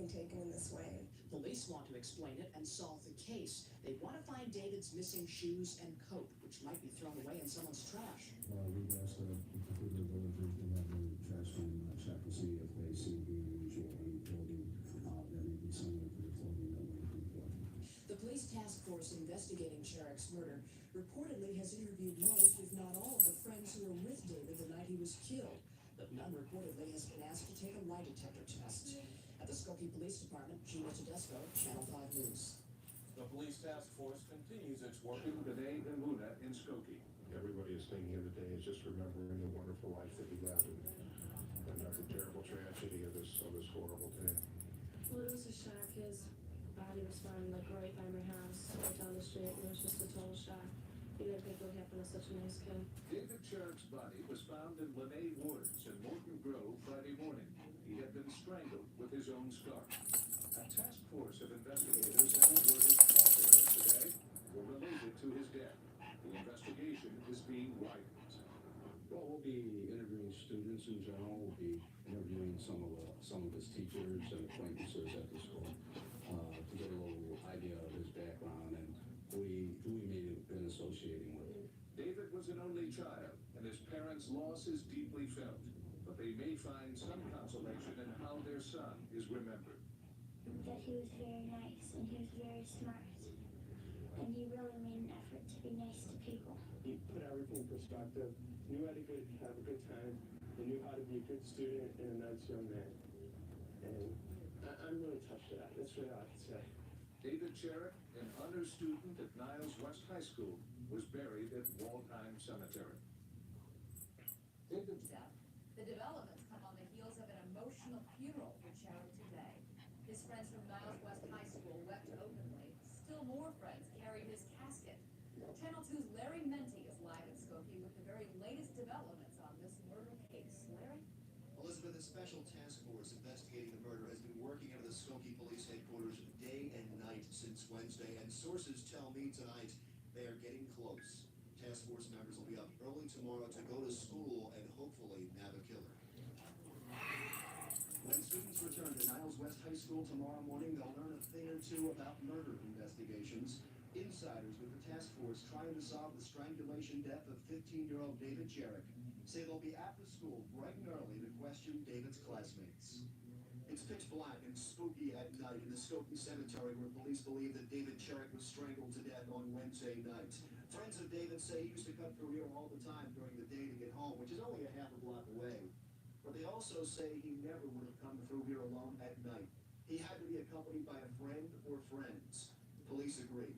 being taken in this way. Police want to explain it and solve the case. They want to find David's missing shoes and coat, which might be thrown away in someone's trash. We've asked the particular villagers to have the trash man check to see if they see the unusual clothing. There may be some of the clothing that we're looking for. The police task force investigating Sherrick's murder reportedly has interviewed most, if not all, of the friends who were with David the night he was killed, but none reportedly has been asked to take a lie detector test. At the Skokie Police Department, Gina Tedesco, Channel 5 News. The police task force continues its work today in Luna in Skokie. Everybody is thinking of the day is just remembering the wonderful life that he led and not the terrible tragedy of this horrible day. Well, it was a shock. His body was found like right by my house, right down the street, and it was just a total shock. You didn't think it would happen to such a nice kid. David Sherr's body was found in Lene Woods in Morton Grove Friday morning. He had been strangled with his own scarf. A task force of investigators and were his pallbearers today were related to his death. The investigation is being widened. Well, we'll be interviewing students in general. We'll be interviewing some of his teachers and acquaintances at the school to get a little idea of his background and who he may have been associating with. David was an only child, and his parents' loss is deeply felt. But they may find some consolation in how their son is remembered. That he was very nice and he was very smart. And he really made an effort to be nice to people. He put everything in perspective, knew how to have a good time, and knew how to be a good student and a nice young man. And I'm really touched by that. That's really all I can say. David Sherr, an honors student at Niles West High School, was buried at Waldheim Cemetery. The developments come on the heels of an emotional funeral for Sherr today. His friends from Niles West High School wept openly. Still more friends carried his casket. Channel 2's Larry Menti is live in Skokie with the very latest developments on this murder case. Larry? Elizabeth, a special task force investigating the murder has been working out of the Skokie Police Headquarters day and night since Wednesday, and sources tell me tonight they are getting close. Task force members will be up early tomorrow to go to school and hopefully nab a killer. When students return to Niles West High School tomorrow morning, they'll learn a thing or two about murder investigations. Insiders with the task force trying to solve the strangulation death of 15-year-old David Sherr say they'll be at the school bright and early to question David's classmates. It's pitch black and spooky at night in the Skokie Cemetery, where police believe that David Sherr was strangled to death on Wednesday night. Friends of David say he used to cut through here all the time during the day to get home, which is only a half a block away. But they also say he never would have come through here alone at night. He had to be accompanied by a friend or friends. Police agree.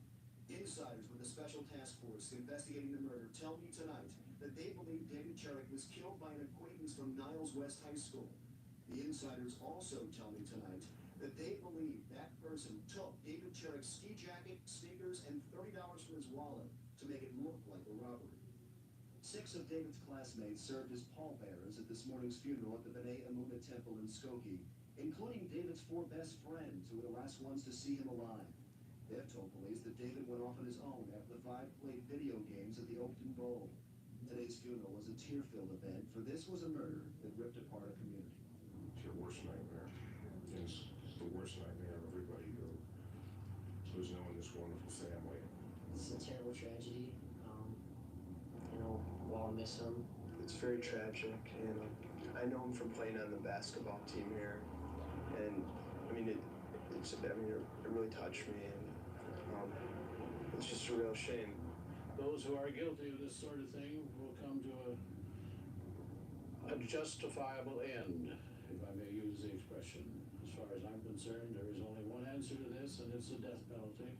Insiders with the special task force investigating the murder tell me tonight that they believe David Sherr was killed by an acquaintance from Niles West High School. The insiders also tell me tonight that they believe that person took David Sherr's ski jacket, sneakers, and $30 from his wallet to make it look like a robbery. 6 of David's classmates served as pallbearers at this morning's funeral at the B'nai Emunah Temple in Skokie, including David's 4 best friends who were the last ones to see him alive. They've told police that David went off on his own after the 5 played video games at the Oakton Bowl. Today's funeral was a tear-filled event, for this was a murder that ripped apart a community. It's your worst nightmare. It's the worst nightmare of everybody who was knowing this wonderful family. It's a terrible tragedy. We'll all miss him. It's very tragic, and I know him from playing on the basketball team here, and it really touched me, and it's just a real shame. Those who are guilty of this sort of thing will come to a justifiable end, if I may use the expression. As far as I'm concerned, there is only one answer to this, and it's the death penalty.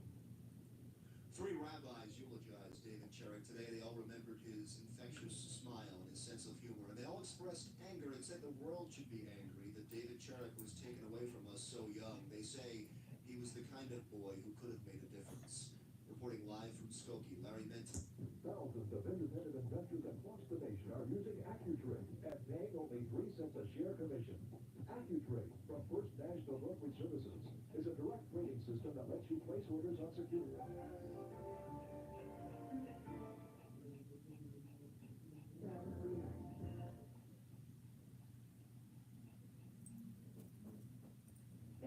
3 rabbis eulogized David Sherr today. They all remembered his infectious smile and his sense of humor, and they all expressed anger and said the world should be angry that David Sherr was taken away from us so young. They say he was the kind of boy who could have made a difference. Reporting live from Skokie, Larry Menti. Thousands of independent investors across the nation are using AccuTrade and paying only 3 cents a share commission. AccuTrade from First National Brokerage Services is a direct trading system that lets you place orders on security.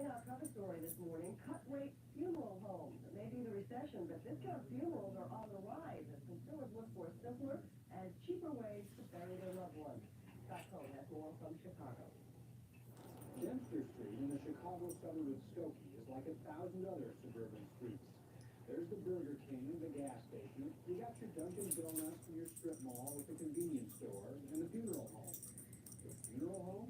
In our cover story this morning, cut-rate funeral homes. It may be the recession, but discount funerals are on the rise as consumers look for simpler and cheaper ways to bury their loved ones. Scott Cohen has more from Chicago. Dempster Street in the Chicago suburb of Skokie is like 1,000 other suburban streets. There's the Burger King, the gas station. You got your Dunkin' Donuts and your strip mall with the convenience store and the funeral home. The funeral home?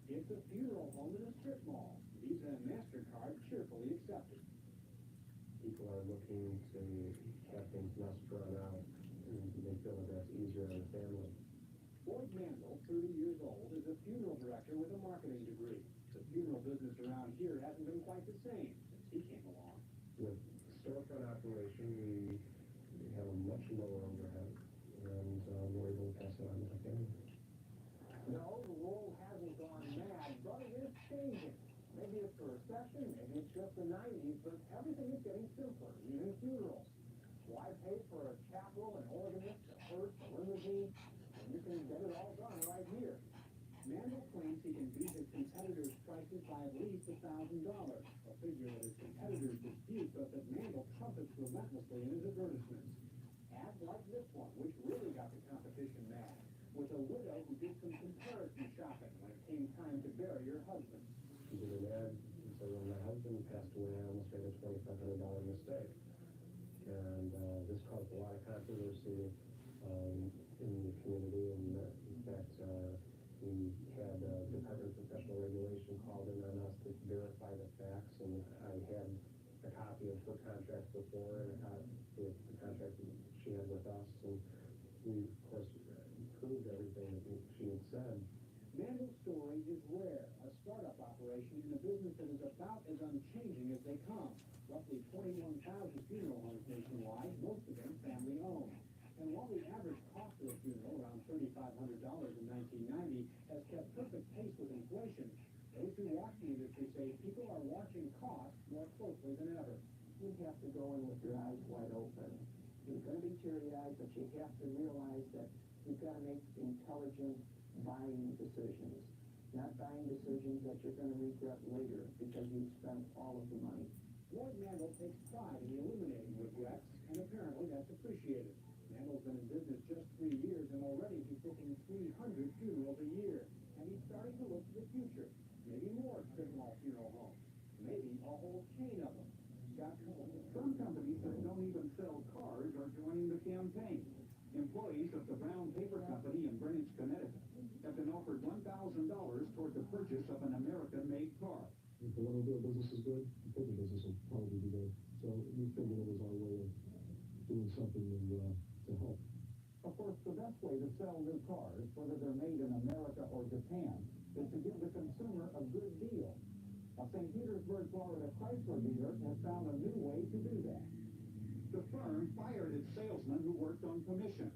It's a funeral home in a strip mall. Visa and MasterCard cheerfully accepted. People are looking to have things less drawn out, and they feel that that's easier on the family. Lloyd Mandel, 30 years old, is a funeral director with a marketing degree. The funeral business around here hasn't been quite the same since he came along. With storefront operation, we have a much lower overhead, and we're able to pass it on to the family. No, the world hasn't gone mad, but it is changing. Maybe it's a recession, maybe it's just the 90s, but everything is getting simpler, even funerals. Why pay for a chapel, an organist, a hearse, a limousine, when you can get it all done right here? Mandel claims he can beat his competitors' prices by at least $1,000, a figure that his competitors dispute, but that Mandel trumpets relentlessly in his advertisements. Ads like this one, which really got the competition mad, with a widow who did some comparison shopping when it came time to bury her husband. She did an ad and said, when my husband passed away, I almost made a $2,500 mistake. And this caused a lot of controversy in the community. And in fact, we had Department of Professional Regulation called in on us to verify the facts. And I had a copy of her contract before and a copy of the contract that she had with us. And we, of course, proved everything that she had said. Mandel's story is rare, a startup operation in a business that is about as unchanging as they come. Roughly 21,000 funeral homes nationwide, most of them family-owned. And while the average cost of a funeral, around $3,500 in 1990, has kept perfect pace with inflation, those who watch the industry say people are watching costs more closely than ever. You have to go in with your eyes wide open. You're going to be teary-eyed, but you have to realize that you've got to make intelligent buying decisions, not buying decisions that you're going to regret later because you've spent all of the money. Lloyd Mandel takes pride in eliminating regrets, and apparently that's appreciated. Mandel's been in business just 3 years, and already he's booking 300 funerals a year. And he's starting to look to the future. Maybe more strip mall funeral homes. Maybe a whole chain of them. Scott Cohen. Some companies that don't even sell cars are joining the campaign. Employees of the Brown Paper Company in Greenwich, Connecticut, have been offered $1,000 toward the purchase of an American-made car. If the automobile business is good, the paper business will probably be good. So we figured it was our way of doing something to help. Of course, the best way to sell new cars, whether they're made in America or Japan, is to give the consumer a good deal. A St. Petersburg, Florida Chrysler dealer has found a new way to do that. The firm fired its salesman who worked on commission.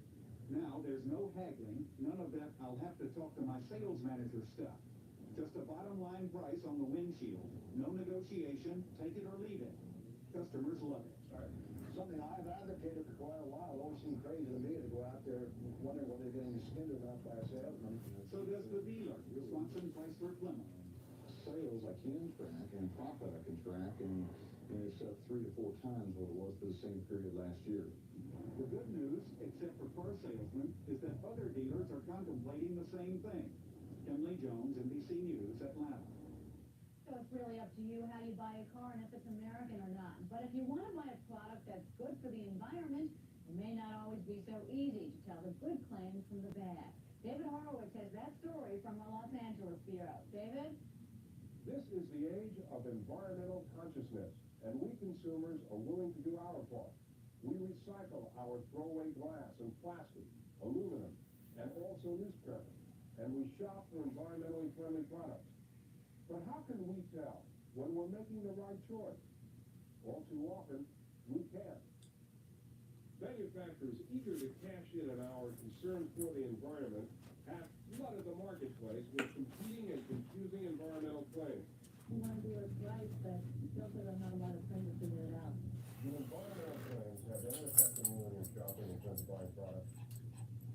Now there's no haggling, none of that "I'll have to talk to my sales manager" stuff. Just a bottom line price on the windshield. No negotiation, take it or leave it. Customers love it. Something I've advocated for quite a while. It always seemed crazy to me to go out there wondering whether they're getting skinned or not by a salesman. So does the dealer, Swanson Chrysler Plymouth. Sales I can track and profit I can track, and it's 3 to 4 times what it was for the same period last year. The good news, except for car salesmen, is that other dealers are contemplating the same thing. Emily Jones, NBC News, Atlanta. So it's really up to you how you buy a car and if it's American or not. But if you want to buy a product that's good for the environment, it may not always be so easy to tell the good claims from the bad. David Horowitz has that story from our Los Angeles bureau. David? This is the age of environmental consciousness, and we consumers are willing to do our part. We recycle our throwaway glass and plastic, aluminum, and also newspaper, and we shop for environmentally friendly products. But how can we tell when we're making the right choice? All too often, we can't. Manufacturers eager to cash in on our concern for the environment have flooded the marketplace with competing and confusing environmental claims. We want to do it right, but still don't have a lot of time to figure it out. Do environmental claims have any effect on you when you're shopping in terms of buying products?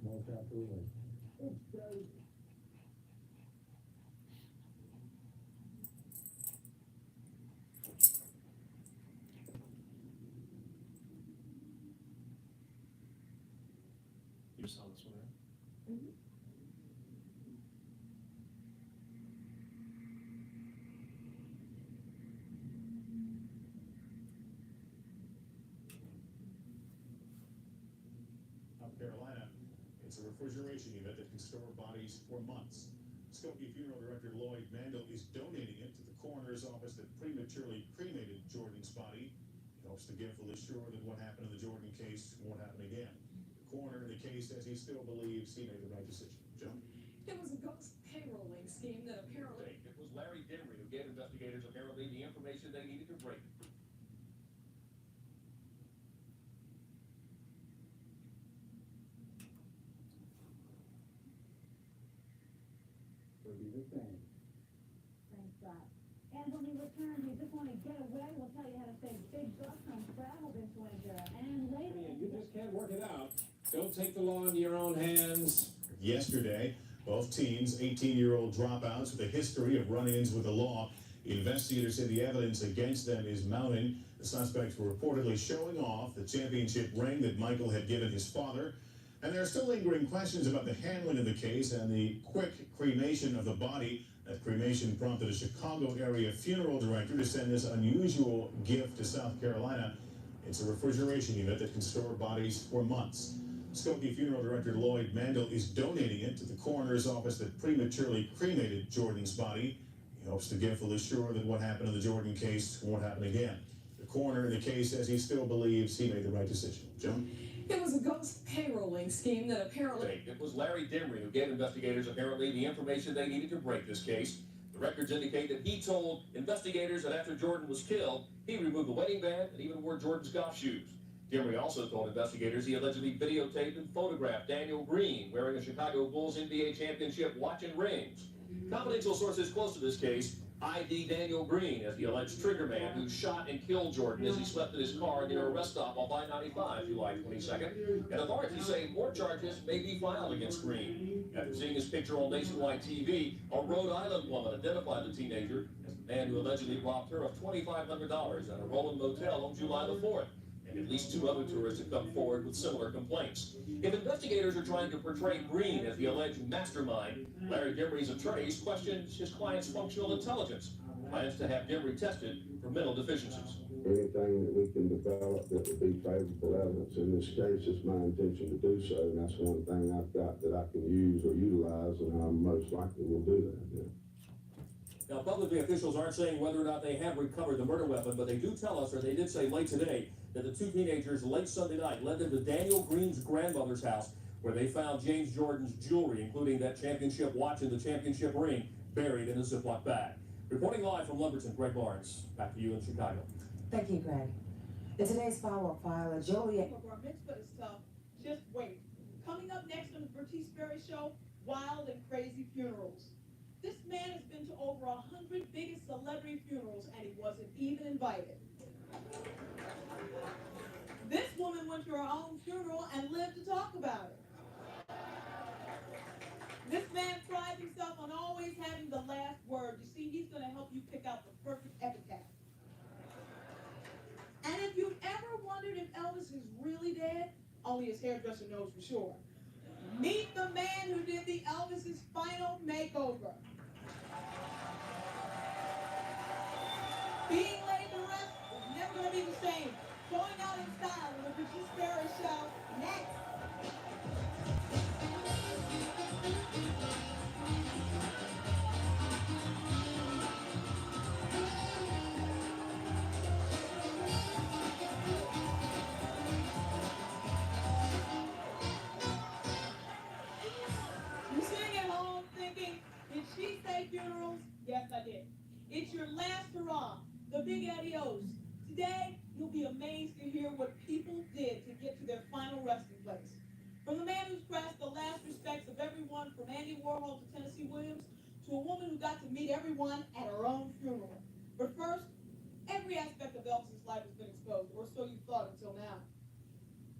Most absolutely. It's just saw this one, right? Mm-hmm. Carolina. It's a refrigeration unit that can store bodies for months. Skokie Funeral Director Lloyd Mandel is donating it to the coroner's office that prematurely cremated Jordan's body. He hopes the gift will assure that what happened in the Jordan case won't happen again. The coroner in the case says he still believes he made the right decision. Joe? It was a ghost payrolling scheme that apparently... It was Larry Dimry who gave investigators apparently the information they needed to break it. Will be the same. Thanks, Scott. And when we return, you just want to get away, we'll tell you how to save big bucks on travel this winter. And later... You just can't work it out. Don't take the law into your own hands. Yesterday, both teens, 18-year-old dropouts with a history of run-ins with the law. Investigators say the evidence against them is mounting. The suspects were reportedly showing off the championship ring that Michael had given his father. And there are still lingering questions about the handling of the case and the quick cremation of the body. That cremation prompted a Chicago area funeral director to send this unusual gift to South Carolina. It's a refrigeration unit that can store bodies for months. Skokie Funeral Director Lloyd Mandel is donating it to the coroner's office that prematurely cremated Jordan's body. He hopes the gift will assure that what happened in the Jordan case won't happen again. The coroner in the case says he still believes he made the right decision. Joe? It was a ghost payrolling scheme that apparently... It was Larry Dimry who gave investigators apparently the information they needed to break this case. The records indicate that he told investigators that after Jordan was killed, he removed the wedding band and even wore Jordan's golf shoes. Dimry also told investigators he allegedly videotaped and photographed Daniel Green wearing a Chicago Bulls NBA championship watch and rings. Confidential sources close to this case ID Daniel Green as the alleged trigger man who shot and killed Jordan as he slept in his car near a rest stop on I-95 July 22nd. And authorities say more charges may be filed against Green. After seeing his picture on nationwide TV, a Rhode Island woman identified the teenager as the man who allegedly robbed her of $2,500 at a Roland motel on July the 4th. And at least 2 other tourists have come forward with similar complaints. If investigators are trying to portray Green as the alleged mastermind, Larry Dimry's attorneys questioned his client's functional intelligence. Plans to have Dimry tested for mental deficiencies. Anything that we can develop that would be favorable evidence in this case, it's my intention to do so, and that's one thing I've got that I can use or utilize, and I most likely will do that. Yeah. Now, publicly, officials aren't saying whether or not they have recovered the murder weapon, but they do tell us, or they did say late today, that the 2 teenagers late Sunday night led them to Daniel Green's grandmother's house, where they found James Jordan's jewelry, including that championship watch and the championship ring, buried in a Ziploc bag. Reporting live from Lumberton, Greg Barnes. Back to you in Chicago. Thank you, Greg. In today's follow-up file, Joliet. But it's tough. Just wait. Coming up next on the Bertice Berry Show, wild and crazy funerals. This man has been to over 100 biggest celebrity funerals, and he wasn't even invited. This woman went to her own funeral and lived to talk about it. This man prides himself on always having the last word. You see, he's going to help you pick out the perfect epitaph. And if you've ever wondered if Elvis is really dead, only his hairdresser knows for sure. Meet the man who did the Elvis's final makeover. Being laid to rest is never going to be the same. Going out in style with the Bertice Berry Show next. You're sitting at home thinking, did she say funerals? Yes, I did. It's your last hurrah, the big adios. Today, you'll be amazed to hear what people did to get to their final resting place. From the man who's pressed the last respects of everyone from Andy Warhol to Tennessee Williams, to a woman who got to meet everyone at her own funeral. But first, every aspect of Elvis's life has been exposed, or so you thought until now.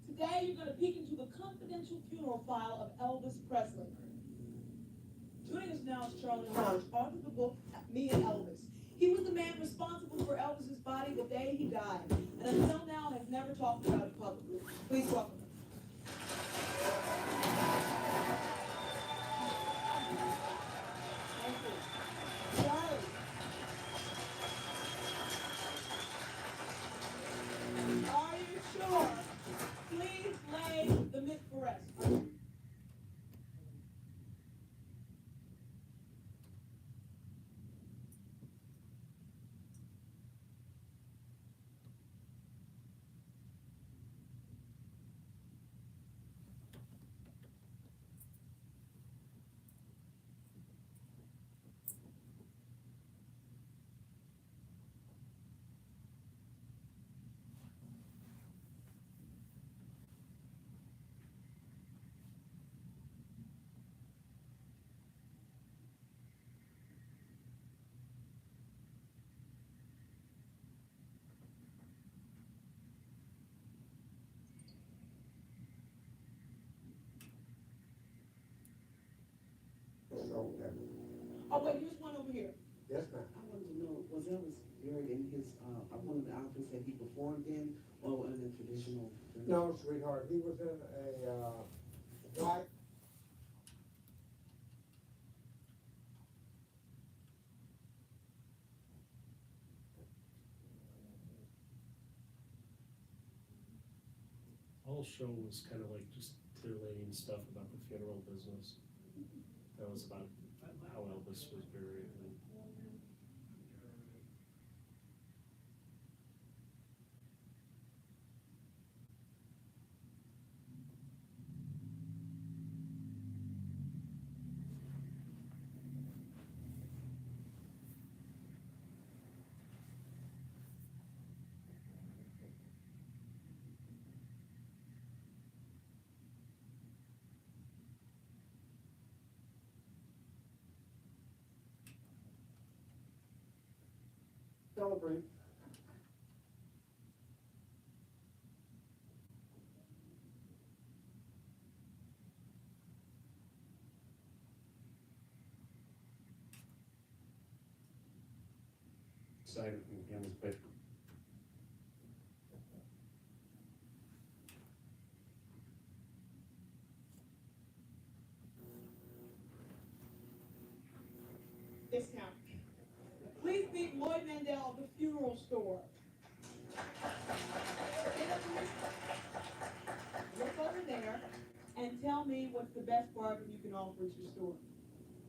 Today, you're going to peek into the confidential funeral file of Elvis Presley. Joining us now is Charlie Rauch, author of the book, Me and Elvis. He was the man responsible for Elvis's body the day he died, and until now has never talked about it publicly. Please welcome him. So, Oh, wait, here's one over here. yes, ma'am. I wanted to know, was Elvis buried in his, one of the outfits that he performed in, or in a traditional? No, sweetheart, he was in a, white. Whole show was kind of like just titillating stuff about the funeral business. That was about how Elvis was buried. And Celebrate. Side of the family's place. Discount. Please meet Lloyd Mandel of the funeral store. Look over there and tell me what's the best bargain you can offer at your store.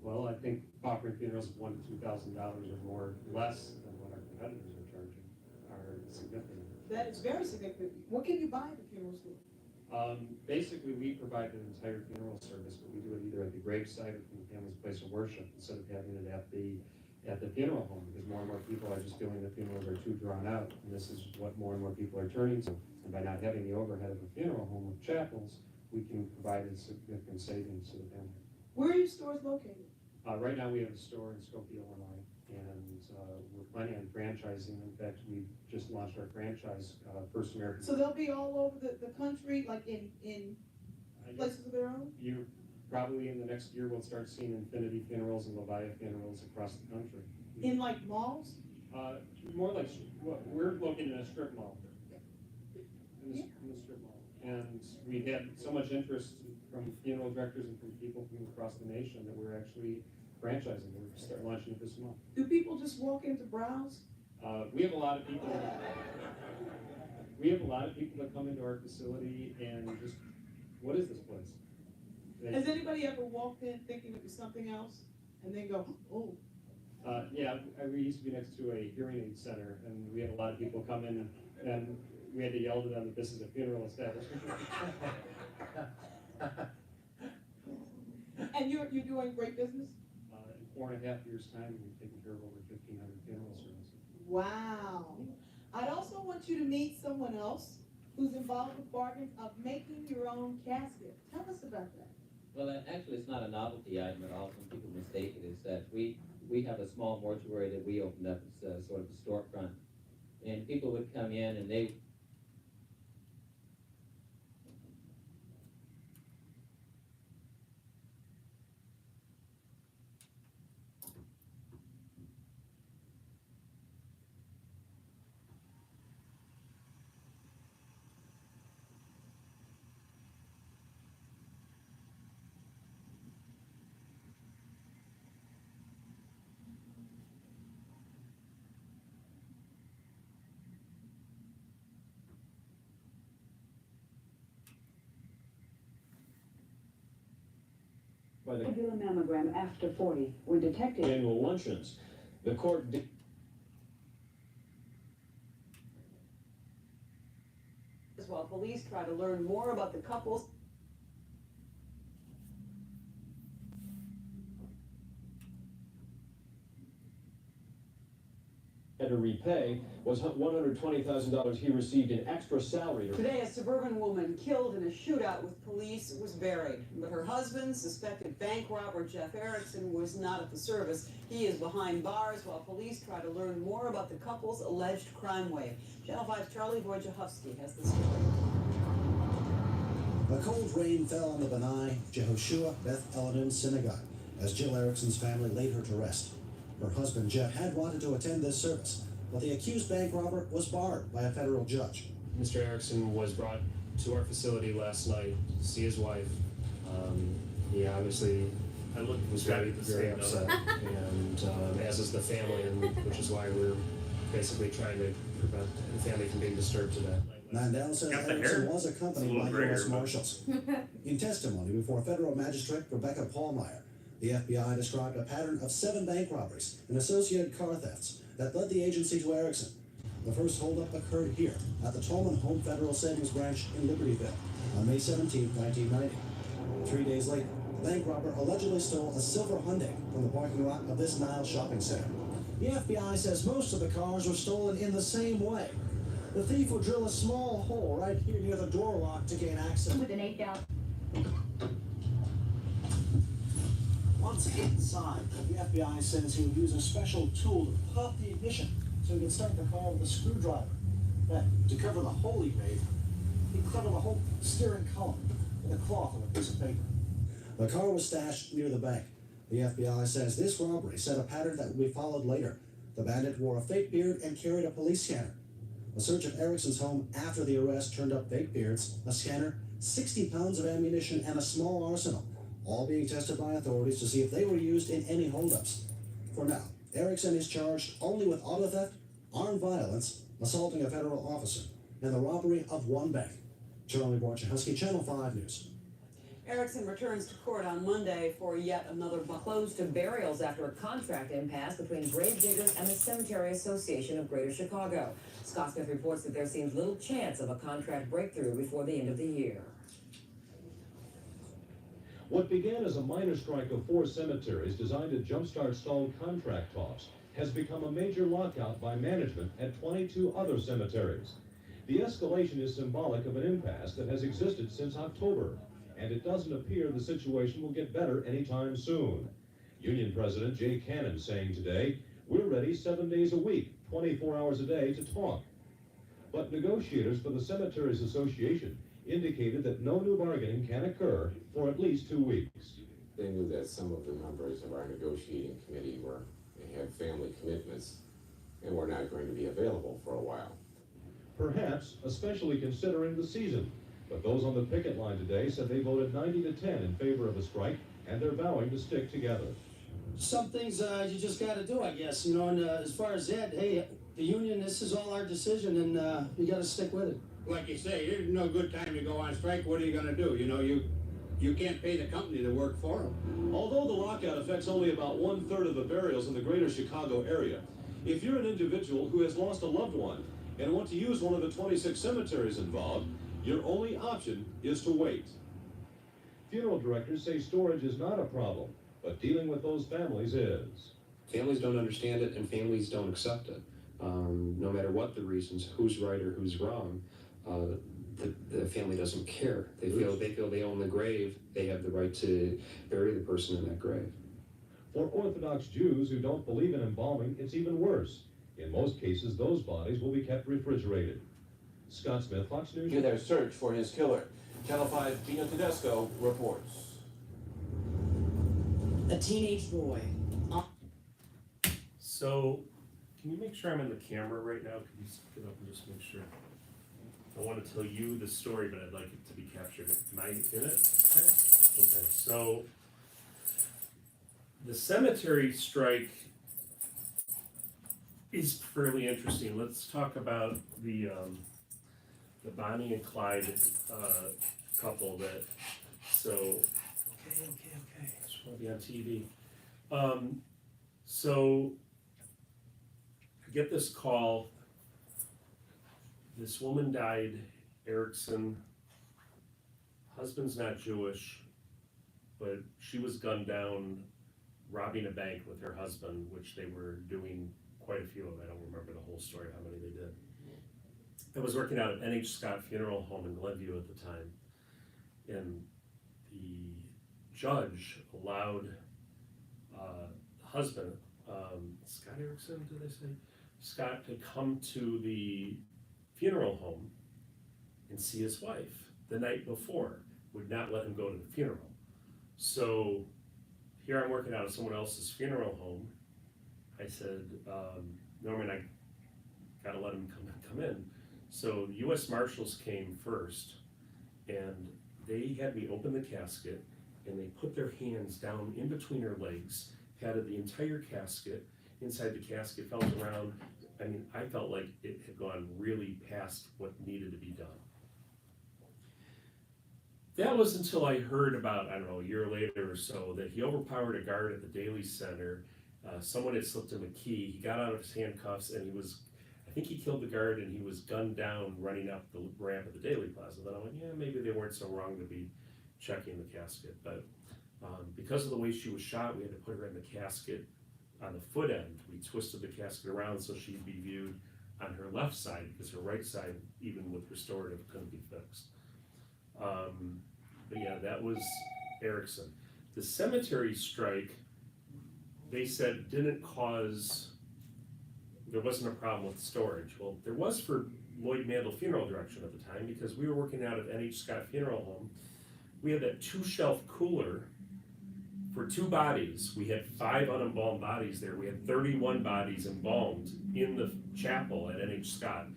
Well, I think offering funerals of $1,000 to $2,000 or more, less than what our competitors are charging, are significant. That is very significant. What can you buy at the funeral store? Basically, we provide an entire funeral service, but we do it either at the gravesite or from the family's place of worship, instead of having it at the funeral home, because more and more people are just feeling the funerals are too drawn out, and this is what more and more people are turning to. And by not having the overhead of a funeral home with chapels, we can provide a significant savings to the family. Where are your stores located? Right now, we have a store in Skokie, Illinois, and we're planning on franchising. In fact, we just launched our franchise, First American. So they'll be all over the country, like in places of their own? You're probably in the next year, we'll start seeing Infinity funerals and Leviathan funerals across the country. In like malls? More like, we're located in a strip mall. In the strip mall. And we had so much interest from funeral directors and from people from across the nation that we're actually franchising. We're start launching it this month. Do people just walk in to browse? We have a lot of people. We have a lot of people that come into our facility and just, what is this place? Has anybody ever walked in thinking it was something else and then go, oh? Yeah, we used to be next to a hearing aid center, and we had a lot of people come in, and we had to yell to them that this is a funeral establishment. And you're doing great business? In 4.5 years' time, we've taken care of over 1,500 funeral services. Wow. I'd also want you to meet someone else who's involved with bargains of making your own casket. Tell us about that. Well, actually, it's not a novelty item at all. Some people mistake it as such. We have a small mortuary that we opened up as sort of a storefront. And people would come in and they Regular mammogram after 40 when detected. Annual luncheons. The court did. While police try to learn more about the couples. To repay was $120,000 he received in extra salary. Today, a suburban woman killed in a shootout with police was buried, but her husband, suspected bank robber Jeff Ericson, was not at the service. He is behind bars while police try to learn more about the couple's alleged crime wave. Channel 5's Charlie Wojciechowski has the story. A cold rain fell on the Benai Jehoshua Beth Eldon Synagogue. as Jill Erickson's family laid her to rest. Her husband, Jeff, had wanted to attend this service, but the accused bank robber was barred by a federal judge. Mr. Ericson was brought to our facility last night to see his wife. He obviously was very upset, and as is the family, and which is why we're basically trying to prevent the family from being disturbed today. Mandel says Ericson was accompanied by U.S. Marshals. In testimony before federal magistrate Rebecca Paulmeyer, the FBI described a pattern of 7 bank robberies and associated car thefts that led the agency to Ericson. The first holdup occurred here at the Tolman Home Federal Savings Branch in Libertyville on May 17, 1990. 3 days later, the bank robber allegedly stole a silver Hyundai from the parking lot of this Nile shopping center. The FBI says most of the cars were stolen in the same way. The thief would drill a small hole right here near the door lock to gain access. With an 8-gallon. Once inside, the FBI says he would use a special tool to pop the ignition so he could start the car with a screwdriver. Then, to cover the hole he made, he'd cover the whole steering column with a cloth or a piece of paper. The car was stashed near the bank. The FBI says this robbery set a pattern that would be followed later. The bandit wore a fake beard and carried a police scanner. A search of Erickson's home after the arrest turned up fake beards, a scanner, 60 pounds of ammunition, and a small arsenal, all being tested by authorities to see if they were used in any holdups. For now, Ericson is charged only with auto theft, armed violence, assaulting a federal officer, and the robbery of 1 bank. Charlie Borchahusky, Channel 5 News. Erickson returns to court on Monday for yet another closed to burials after a contract impasse between gravediggers and the Cemetery Association of Greater Chicago. Scott Smith reports that there seems little chance of a contract breakthrough before the end of the year. What began as a minor strike of 4 cemeteries designed to jumpstart stalled contract talks has become a major lockout by management at 22 other cemeteries. The escalation is symbolic of an impasse that has existed since October, and it doesn't appear the situation will get better anytime soon. Union President Jay Cannon saying today, "We're ready 7 days a week, 24 hours a day to talk." But negotiators for the Cemeteries Association indicated that no new bargaining can occur for at least 2 weeks. They knew that some of the members of our negotiating committee had family commitments and were not going to be available for a while. Perhaps, especially considering the season. But those on the picket line today said they voted 90-10 in favor of a strike, and they're vowing to stick together. Some things you just got to do, I guess. You know, and as far as that, hey, the union, this is all our decision, and you got to stick with it. Like you say, there's no good time to go on strike. What are you going to do? You know, you can't pay the company to work for them. Although the lockout affects only about 1/3 of the burials in the greater Chicago area, if you're an individual who has lost a loved one and want to use one of the 26 cemeteries involved, your only option is to wait. Funeral directors say storage is not a problem, but dealing with those families is. Families don't understand it, and families don't accept it. No matter what the reasons, who's right or who's wrong, the family doesn't care. They feel they own the grave. They have the right to bury the person in that grave. For Orthodox Jews who don't believe in embalming, it's even worse. In most cases, those bodies will be kept refrigerated. Scott Smith, Fox News. In their search for his killer, Channel 5 Gino Tedesco reports. A teenage boy. So, can you make sure I'm in the camera right now? Can you get up and just make sure? I want to tell you the story, but I'd like it to be captured. Am I in it? Okay, so the cemetery strike is fairly interesting. Let's talk about the Bonnie and Clyde couple that, so, okay, just want to be on TV. So, I get this call, this woman died, Ericson, husband's not Jewish, but she was gunned down robbing a bank with her husband, which they were doing quite a few of. I don't remember the whole story, how many they did. I was working out at NH Scott Funeral Home in Glenview at the time, and the judge allowed the husband, Scott Ericson, did they say? Scott to come to the funeral home and see his wife the night before, would not let him go to the funeral. So here I'm working out of someone else's funeral home. I said, Norman, I gotta let him come in. So the U.S. Marshals came first, and they had me open the casket, and they put their hands down in between her legs, patted the entire casket. Inside the casket, felt around. I mean, I felt like it had gone really past what needed to be done. That was until I heard about, I don't know, a year later or so, that he overpowered a guard at the Daily Center. Someone had slipped him a key. He got out of his handcuffs, and I think he killed the guard, and he was gunned down running up the ramp at the Daily Plaza. Then I went, yeah, maybe they weren't so wrong to be checking the casket. But because of the way she was shot, we had to put her in the casket on the foot end. We twisted the casket around so she'd be viewed on her left side, because her right side, even with restorative, couldn't be fixed. But yeah, that was Ericson. The cemetery strike, they said didn't cause, there wasn't a problem with storage. Well, there was for Lloyd Mandel Funeral Direction at the time, because we were working out of N.H. Scott Funeral Home. We had that 2-shelf cooler for 2 bodies. We had 5 unembalmed bodies there. We had 31 bodies embalmed in the chapel at N.H. Scott.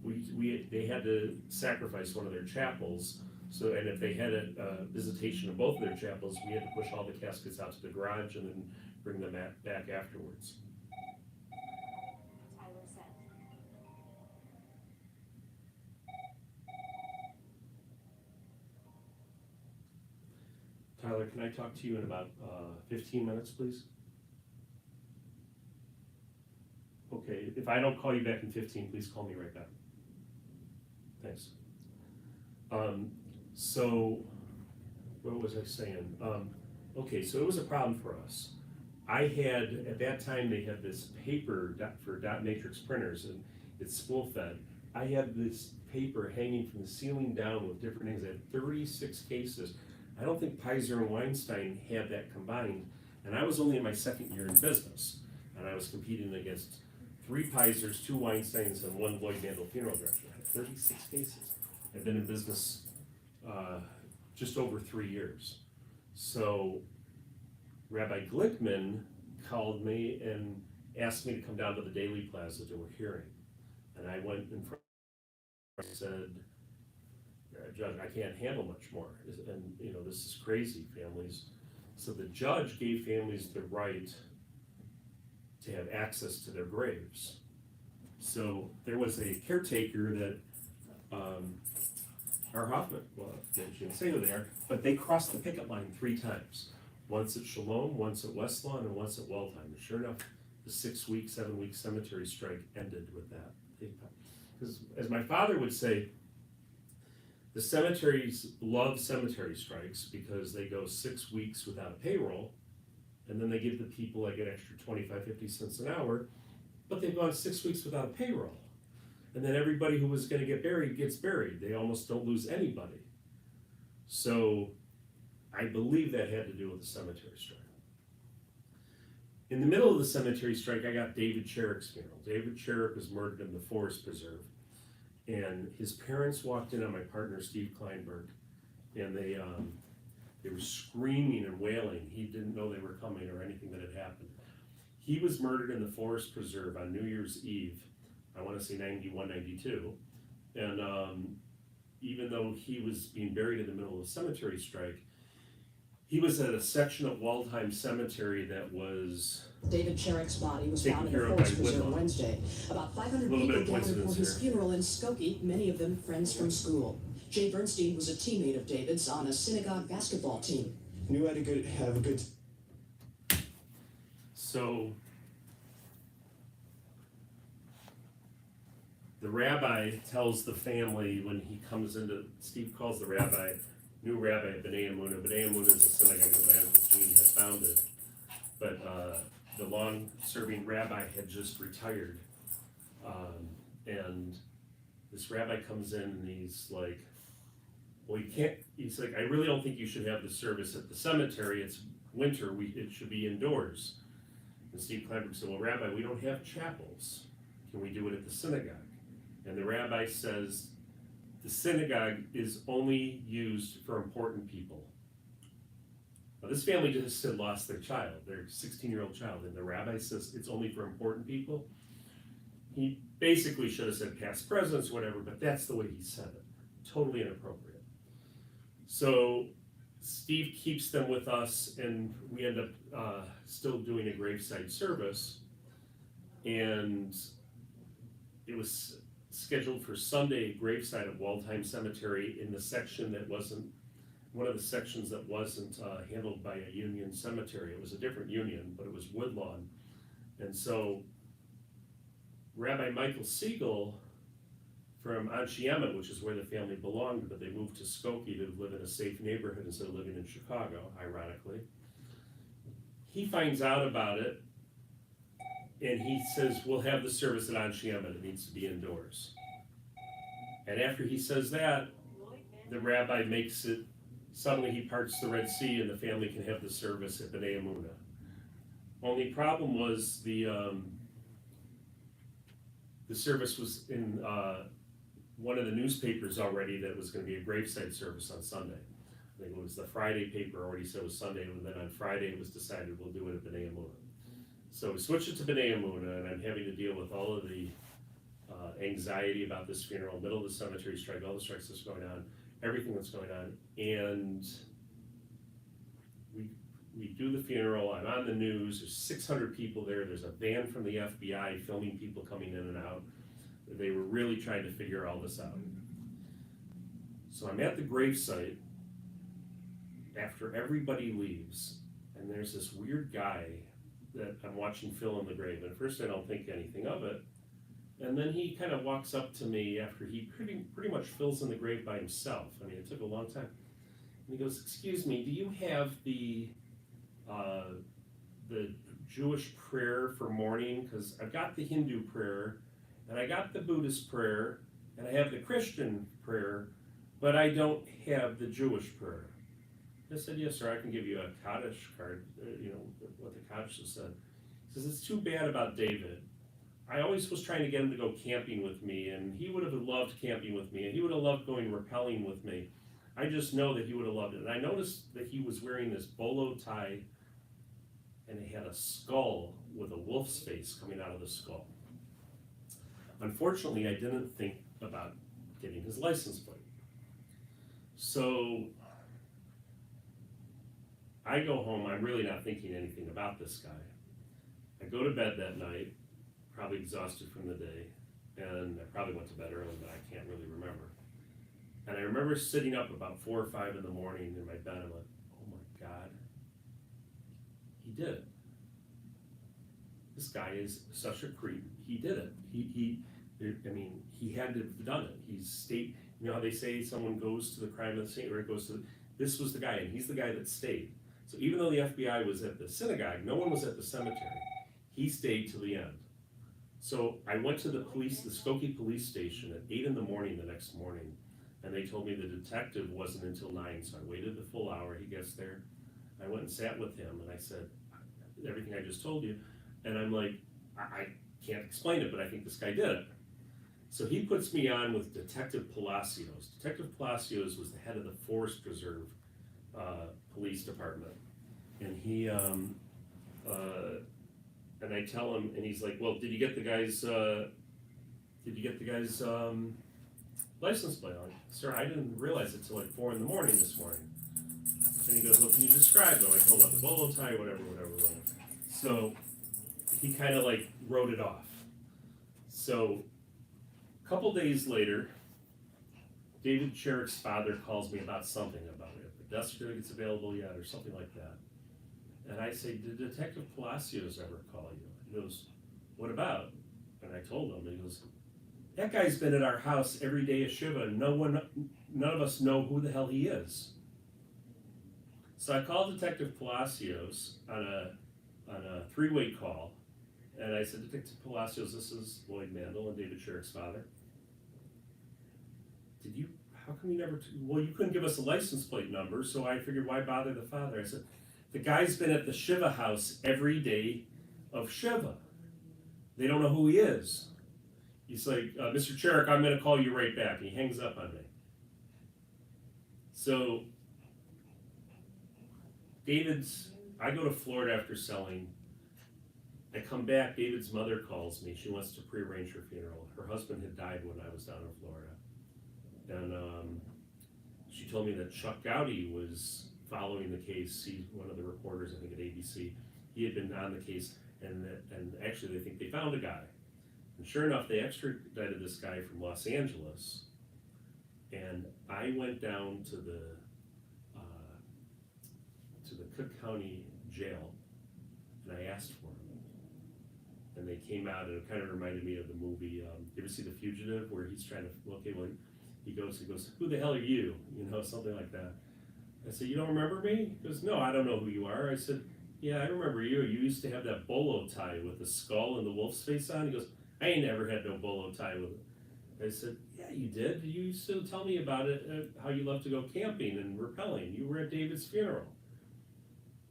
They had to sacrifice one of their chapels. So, and if they had a visitation of both of their chapels, we had to push all the caskets out to the garage and then bring them back afterwards. Tyler said. Tyler, can I talk to you in about 15 minutes, please? Okay, if I don't call you back in 15, please call me right back. Thanks. So, what was I saying? Okay, so it was a problem for us. I had, at that time, they had this paper for dot matrix printers, and it's spool fed. I had this paper hanging from the ceiling down with different things. I had 36 cases. I don't think Pizer and Weinstein had that combined, and I was only in my 2nd year in business, and I was competing against 3 Pizers, 2 Weinsteins, and 1 Lloyd Mandel Funeral Direction. I had 36 cases. I've been in business just over 3 years. So Rabbi Glickman called me and asked me to come down to the Daily Plaza to a hearing. And I went in front and said, Judge, I can't handle much more. And you know, this is crazy, families. So the judge gave families the right to have access to their graves. So there was a caretaker that our Hoffman, well, she didn't say who they are, but they crossed the picket line 3 times. Once at Shalom, once at West Lawn, and once at Waldheim. And sure enough, the 6-week, 7-week cemetery strike ended with that. Because as my father would say, the cemeteries love cemetery strikes because they go 6 weeks without a payroll, and then they give the people like an extra 25, 50 cents an hour, but they've gone 6 weeks without a payroll. And then everybody who was going to get buried gets buried. They almost don't lose anybody. So I believe that had to do with the cemetery strike. In the middle of the cemetery strike, I got David Sherr's funeral. David Sherr was murdered in the Forest Preserve. And his parents walked in on my partner, Steve Kleinberg, and they were screaming and wailing. He didn't know they were coming or anything that had happened. He was murdered in the Forest Preserve on New Year's Eve. I want to say 91, 92. And even though he was being buried in the middle of a cemetery strike, he was at a section of Waldheim Cemetery that was David Sherr's body was taken found in care a of by forest preserve Woodlawn. Wednesday. About 500 A little bit people of gathered for coincidence his here. funeral in Skokie, many of them friends from school. Jay Bernstein was a teammate of David's on a synagogue basketball team. Knew how to have a good. So the rabbi tells the family when he comes into, Steve calls the rabbi, new rabbi at B'nai Emunah. B'nai Emunah is a synagogue that my Uncle Gene had founded. But the long-serving rabbi had just retired. And this rabbi comes in and he's like, well, he's like, I really don't think you should have the service at the cemetery. It's winter, it should be indoors. And Steve Kleinberg said, well, Rabbi, we don't have chapels. Can we do it at the synagogue? And the rabbi says, the synagogue is only used for important people. This family just had lost their child, their 16-year-old child, and the rabbi says it's only for important people. He basically should have said past presidents, whatever, but that's the way he said it. Totally inappropriate. So Steve keeps them with us, and we end up still doing a graveside service. And it was scheduled for Sunday graveside at Waldheim Cemetery in the section that wasn't, one of the sections that wasn't handled by a union cemetery. It was a different union, but it was Woodlawn. And so Rabbi Michael Siegel from Anshiema, which is where the family belonged, but they moved to Skokie to live in a safe neighborhood instead of living in Chicago, ironically. He finds out about it, and he says, we'll have the service at Anshiema, it needs to be indoors. And after he says that, the rabbi makes it, suddenly he parts the Red Sea and the family can have the service at B'nai Emunah. Only problem was the service was in one of the newspapers already that was going to be a graveside service on Sunday. I think it was the Friday paper already said it was Sunday, and then on Friday it was decided we'll do it at B'nai Emunah. So we switched it to B'nai Emunah, and I'm having to deal with all of the anxiety about this funeral, middle of the cemetery strike, all the strikes that's going on, everything that's going on, and we do the funeral. I'm on the news. There's 600 people there. There's a van from the FBI filming people coming in and out. They were really trying to figure all this out. So I'm at the gravesite after everybody leaves, and there's this weird guy that I'm watching fill in the grave. And at first I don't think anything of it. And then he kind of walks up to me after he pretty much fills in the grave by himself. I mean, it took a long time. And he goes, excuse me, do you have the Jewish prayer for mourning? Because I've got the Hindu prayer, and I got the Buddhist prayer, and I have the Christian prayer, but I don't have the Jewish prayer. I said, yes, sir, I can give you a Kaddish card, what the Kaddish said. He says, it's too bad about David. I always was trying to get him to go camping with me, and he would have loved camping with me, and he would have loved going rappelling with me. I just know that he would have loved it. And I noticed that he was wearing this bolo tie, and he had a skull with a wolf's face coming out of the skull. Unfortunately, I didn't think about getting his license plate. So I go home, I'm really not thinking anything about this guy. I go to bed that night, probably exhausted from the day, and I probably went to bed early, but I can't really remember. And I remember sitting up about 4 or 5 in the morning in my bed, I'm like, oh my God, he did it. This guy is such a creep. He did it. He had to have done it. He's state, you know how they say someone goes to the crime of the scene, or it goes to, this was the guy, and he's the guy that stayed. So even though the FBI was at the synagogue, no one was at the cemetery. He stayed till the end. So I went to the police, the Skokie police station at 8 in the morning the next morning, and they told me the detective wasn't until 9, so I waited the full hour. He gets there. I went and sat with him, and I said, everything I just told you, and I'm like, I can't explain it, but I think this guy did it. So he puts me on with Detective Palacios. Detective Palacios was the head of the Forest Preserve police department, and he, and I tell him, and he's like, well, did you get the guy's license plate? I'm like, sir, I didn't realize it till like 4 in the morning this morning. And he goes, well, can you describe it? I told him about the bolo tie, whatever. So he kind of like wrote it off. So a couple days later, David Sherr's father calls me about something about it. If the death certificate's available yet or something like that. And I say, did Detective Palacios ever call you? He goes, what about? And I told him, and he goes, that guy's been at our house every day of Shiva, and none of us know who the hell he is. So I called Detective Palacios on a 3-way call, and I said, Detective Palacios, this is Lloyd Mandel and David Sherr's father. How come you never, well, you couldn't give us a license plate number, so I figured, why bother the father? I said, the guy's been at the Shiva house every day of Shiva. They don't know who he is. He's like, Mr. Sherrick, I'm going to call you right back. And he hangs up on me. So I go to Florida after selling. I come back, David's mother calls me. She wants to prearrange her funeral. Her husband had died when I was down in Florida. And she told me that Chuck Gowdy was following the case. He's one of the reporters, I think, at ABC. He had been on the case, and actually they think they found a guy. And sure enough, they extradited this guy from Los Angeles. And I went down to the Cook County jail, and I asked for him. And they came out, and it kind of reminded me of the movie, you ever see The Fugitive, where he's trying to, he goes, who the hell are you? Something like that. I said, you don't remember me? He goes, no, I don't know who you are. I said, yeah, I remember you. You used to have that bolo tie with the skull and the wolf's face on. He goes, I ain't never had no bolo tie with it. I said, yeah, you did. You used to tell me about it, how you love to go camping and rappelling. You were at David's funeral.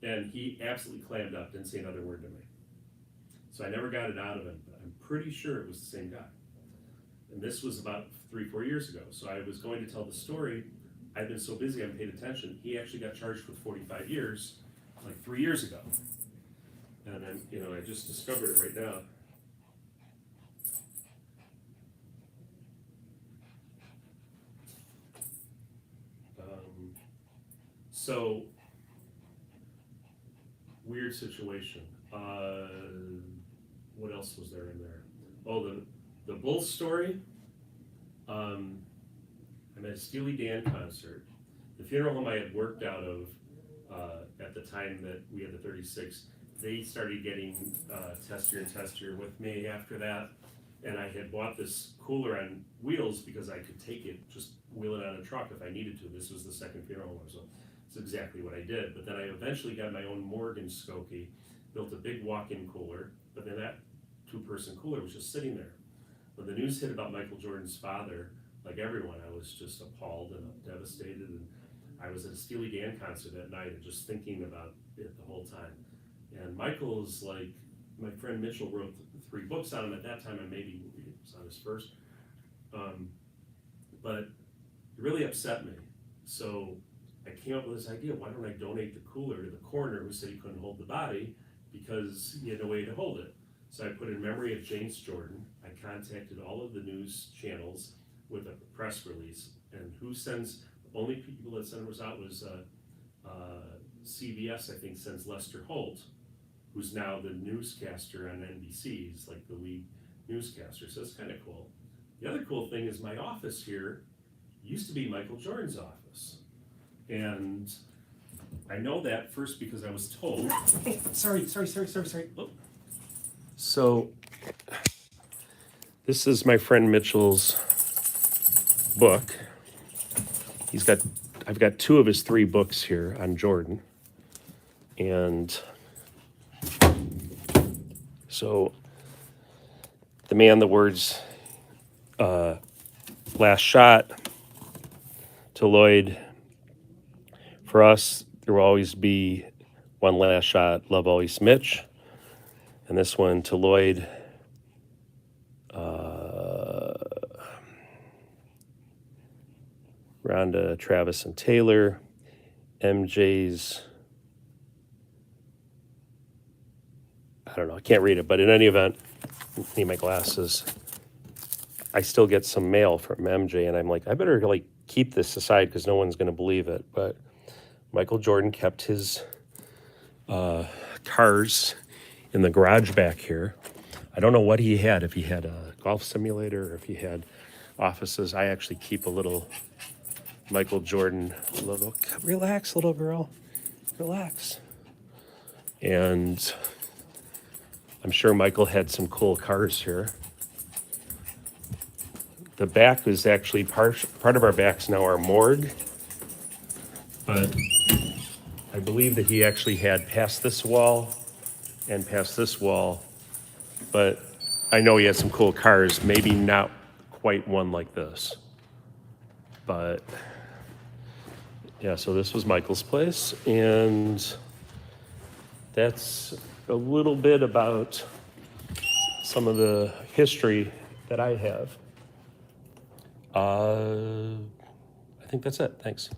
And he absolutely clammed up, didn't say another word to me. So I never got it out of him, but I'm pretty sure it was the same guy. And this was about 3-4 years ago. So I was going to tell the story. I've been so busy I haven't paid attention. He actually got charged with 45 years, like 3 years ago. And then, I just discovered it right now. So, weird situation. What else was there in there? Oh, the bull story. I'm at a Steely Dan concert. The funeral home I had worked out of at the time that we had the 36, they started getting testier and testier with me after that. And I had bought this cooler on wheels because I could take it, just wheel it on a truck if I needed to. This was the second funeral home, so it's exactly what I did. But then I eventually got my own Morgan Skokie, built a big walk-in cooler, but then that two-person cooler was just sitting there. When the news hit about Michael Jordan's father, like everyone, I was just appalled and devastated. And I was at a Steely Dan concert that night and just thinking about it the whole time. And Michael's like, my friend Mitchell wrote 3 books on him at that time, and maybe it was on his first. But it really upset me. So I came up with this idea, why don't I donate the cooler to the coroner who said he couldn't hold the body because he had no way to hold it. So I put in memory of James Jordan. I contacted all of the news channels with a press release, and the only people that sent us out was CBS, I think, sends Lester Holt, who's now the newscaster on NBC. He's like the lead newscaster, so it's kind of cool. The other cool thing is my office here used to be Michael Jordan's office. And I know that first because I was told. Hey, sorry. Oh. So, this is my friend Mitchell's book. I've got 2 of his 3 books here on Jordan. And so, the man, the words, last shot to Lloyd. For us, there will always be one last shot. Love always, Mitch. And this one to Lloyd. Rhonda, Travis, and Taylor. MJ's. I don't know. I can't read it, but in any event, I need my glasses. I still get some mail from MJ, and I'm like, I better keep this aside because no one's going to believe it. But Michael Jordan kept his cars in the garage back here. I don't know what he had, if he had a golf simulator or if he had offices. I actually keep a little Michael Jordan logo. Relax, little girl. Relax. And I'm sure Michael had some cool cars here. The back is actually part of our backs now are morgue. But I believe that he actually had past this wall and past this wall. But I know he had some cool cars, maybe not quite one like this. But yeah, so this was Michael's place. And that's a little bit about some of the history that I have. I think that's it. Thanks.